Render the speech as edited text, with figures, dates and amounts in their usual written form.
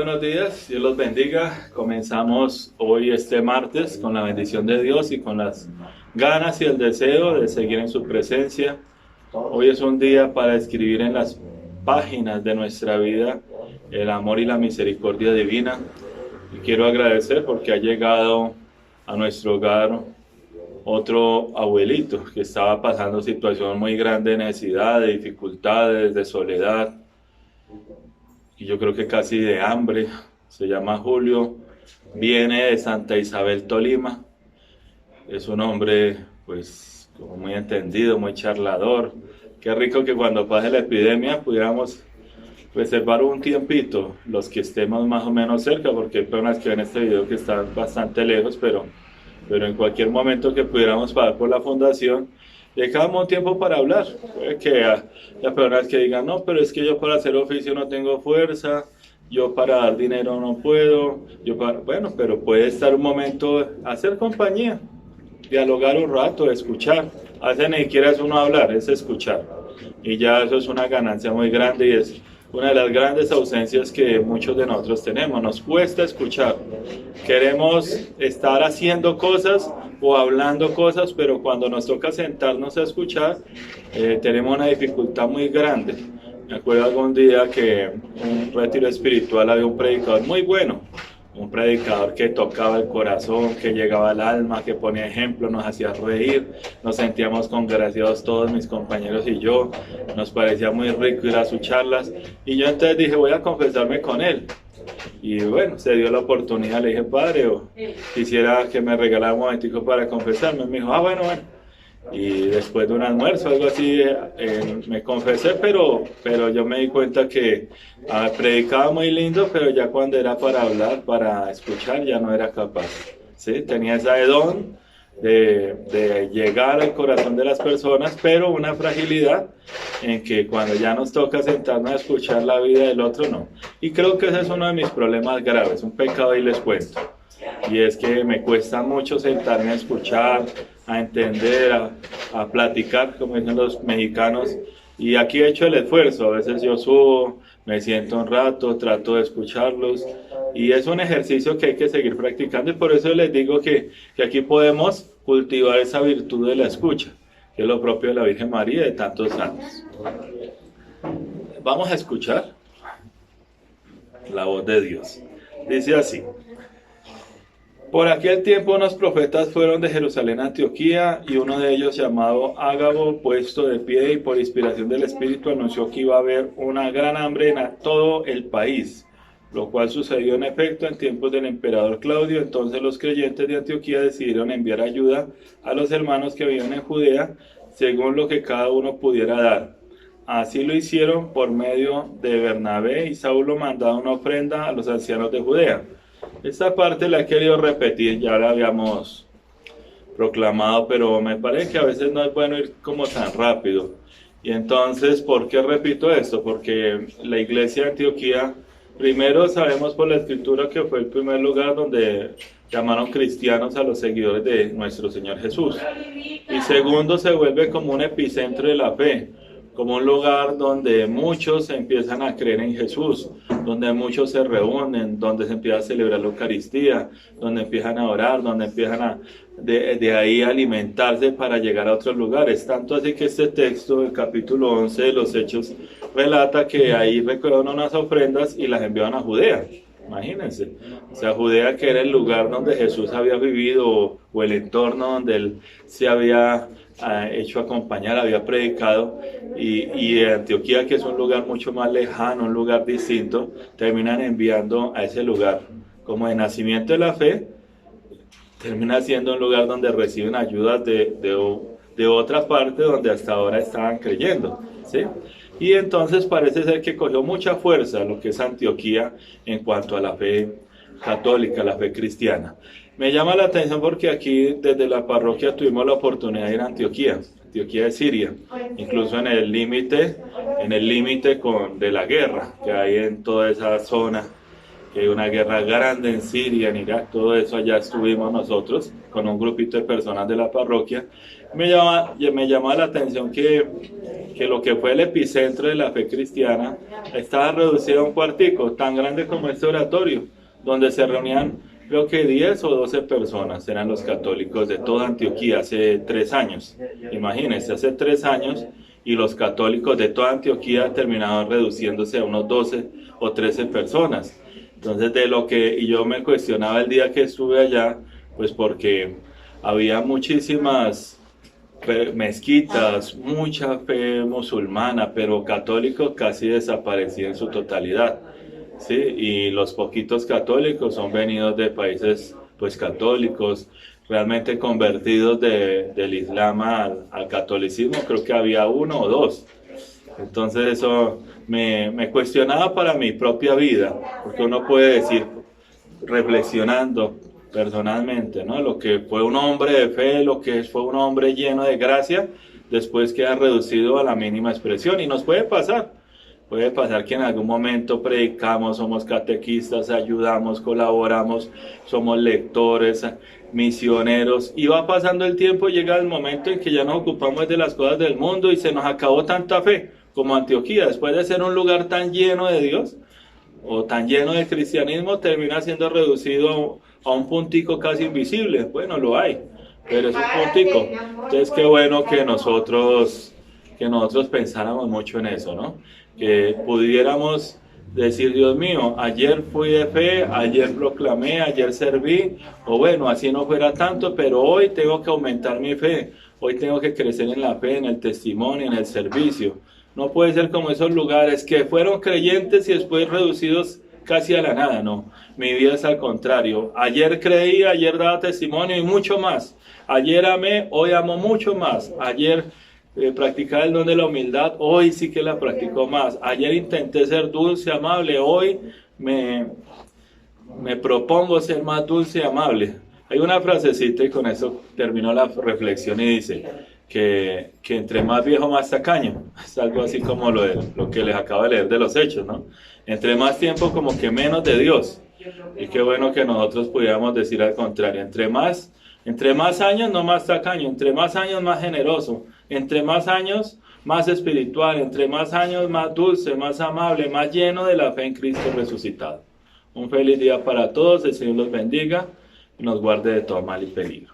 buenos días, Dios los bendiga. Comenzamos hoy este martes con la bendición de Dios y con las ganas y el deseo de seguir en su presencia. Hoy es un día para escribir en las páginas de nuestra vida el amor y la misericordia divina. Y quiero agradecer porque ha llegado a nuestro hogar otro abuelito que estaba pasando situación muy grande de necesidad, de dificultades, de soledad. Y yo creo que casi de hambre. Se llama Julio, viene de Santa Isabel, Tolima. Es un hombre pues como muy entendido, muy charlador. Qué rico que cuando pase la epidemia pudiéramos reservar un tiempito, los que estemos más o menos cerca, porque hay personas que ven este video que están bastante lejos, pero en cualquier momento que pudiéramos pagar por la fundación, dejamos un tiempo para hablar. Puede que las personas que digan, no, pero es que yo para hacer oficio no tengo fuerza, yo para dar dinero no puedo, bueno, pero puede estar un momento, hacer compañía, dialogar un rato, escuchar. A veces ni siquiera es uno hablar, es escuchar. Y ya eso es una ganancia muy grande y es una de las grandes ausencias que muchos de nosotros tenemos. Nos cuesta escuchar. Queremos estar haciendo cosas o hablando cosas, pero cuando nos toca sentarnos a escuchar, tenemos una dificultad muy grande. Me acuerdo algún día que en un retiro espiritual había un predicador muy bueno, un predicador que tocaba el corazón, que llegaba al alma, que ponía ejemplo, nos hacía reír, nos sentíamos congraciados todos mis compañeros y yo, nos parecía muy rico ir a sus charlas, y yo entonces dije, voy a confesarme con él. Y bueno, se dio la oportunidad, le dije, padre, quisiera que me regalara un momentico para confesarme. Me dijo, bueno. Y después de un almuerzo, algo así, me confesé, pero yo me di cuenta que predicaba muy lindo, pero ya cuando era para hablar, para escuchar, ya no era capaz. ¿Sí? Tenía ese don de llegar al corazón de las personas, pero una fragilidad en que cuando ya nos toca sentarnos a escuchar la vida del otro, no. Y creo que ese es uno de mis problemas graves, un pecado, y les cuento. Y es que me cuesta mucho sentarme a escuchar, a entender, a platicar, como dicen los mexicanos. Y aquí he hecho el esfuerzo, a veces yo subo, me siento un rato, trato de escucharlos. Y es un ejercicio que hay que seguir practicando, y por eso les digo que aquí podemos cultivar esa virtud de la escucha, que es lo propio de la Virgen María y de tantos santos. Vamos a escuchar la voz de Dios. Dice así: por aquel tiempo unos profetas fueron de Jerusalén a Antioquía, y uno de ellos, llamado Ágabo, puesto de pie y por inspiración del Espíritu, anunció que iba a haber una gran hambre en todo el país, lo cual sucedió en efecto en tiempos del emperador Claudio. Entonces los creyentes de Antioquía decidieron enviar ayuda a los hermanos que vivían en Judea, según lo que cada uno pudiera dar. Así lo hicieron por medio de Bernabé, y Saulo mandaba una ofrenda a los ancianos de Judea. Esta parte la he querido repetir, ya la habíamos proclamado, pero me parece que a veces no es bueno ir como tan rápido. Y entonces, ¿por qué repito esto? Porque la iglesia de Antioquía, primero sabemos por la escritura que fue el primer lugar donde llamaron cristianos a los seguidores de nuestro Señor Jesús. Y segundo, se vuelve como un epicentro de la fe, como un lugar donde muchos empiezan a creer en Jesús, donde muchos se reúnen, donde se empieza a celebrar la Eucaristía, donde empiezan a orar, donde empiezan de ahí a alimentarse para llegar a otros lugares. Tanto así que este texto, el capítulo 11 de los Hechos, relata que ahí recogieron unas ofrendas y las enviaban a Judea. Imagínense, o sea, Judea, que era el lugar donde Jesús había vivido, o el entorno donde él se había hecho acompañar, había predicado, y Antioquía, que es un lugar mucho más lejano, un lugar distinto, terminan enviando a ese lugar como de nacimiento de la fe. Termina siendo un lugar donde reciben ayudas de otra parte donde hasta ahora estaban creyendo, ¿sí? Y entonces parece ser que cogió mucha fuerza lo que es Antioquía en cuanto a la fe católica, la fe cristiana. Me llama la atención porque aquí desde la parroquia tuvimos la oportunidad de ir a Antioquía de Siria, incluso en el límite de la guerra que hay en toda esa zona. que hay una guerra grande en Siria, en Irak, todo eso allá estuvimos nosotros con un grupito de personas de la parroquia. Me llamó la atención que lo que fue el epicentro de la fe cristiana estaba reducido a un cuartico tan grande como este oratorio, donde se reunían creo que 10 o 12 personas, eran los católicos de toda Antioquía hace 3 años. Imagínense, hace 3 años, y los católicos de toda Antioquía terminaron reduciéndose a unos 12 o 13 personas. Entonces, y yo me cuestionaba el día que estuve allá, pues porque había muchísimas mezquitas, mucha fe musulmana, pero católicos casi desaparecían en su totalidad, ¿sí? Y los poquitos católicos son venidos de países pues católicos, realmente convertidos del Islam al catolicismo, creo que había 1 o 2. Entonces eso me cuestionaba para mi propia vida, porque uno puede decir, reflexionando personalmente, ¿no? Lo que fue un hombre de fe, lo que fue un hombre lleno de gracia, después queda reducido a la mínima expresión, y nos puede pasar que en algún momento predicamos, somos catequistas, ayudamos, colaboramos, somos lectores, misioneros, y va pasando el tiempo, llega el momento en que ya nos ocupamos de las cosas del mundo y se nos acabó tanta fe, como Antioquía, después de ser un lugar tan lleno de Dios, o tan lleno de cristianismo, termina siendo reducido a un puntico casi invisible. Bueno, lo hay, pero es un puntico. Entonces, qué bueno que nosotros pensáramos mucho en eso, ¿no? Que pudiéramos decir, Dios mío, ayer fui de fe, ayer proclamé, ayer serví, o bueno, así no fuera tanto, pero hoy tengo que aumentar mi fe, hoy tengo que crecer en la fe, en el testimonio, en el servicio. No puede ser como esos lugares que fueron creyentes y después reducidos casi a la nada, no. Mi vida es al contrario. Ayer creí, ayer daba testimonio y mucho más. Ayer amé, hoy amo mucho más. Ayer practicaba el don de la humildad, hoy sí que la practico más. Ayer intenté ser dulce, amable, hoy me propongo ser más dulce y amable. Hay una frasecita y con eso terminó la reflexión y dice que entre más viejo más tacaño. Es algo así como lo que les acabo de leer de los Hechos, ¿no? Entre más tiempo como que menos de Dios. Y qué bueno que nosotros pudiéramos decir al contrario, entre más años no más tacaño, entre más años más generoso, entre más años más espiritual, entre más años más dulce, más amable, más lleno de la fe en Cristo resucitado. Un feliz día para todos, el Señor los bendiga y nos guarde de todo mal y peligro.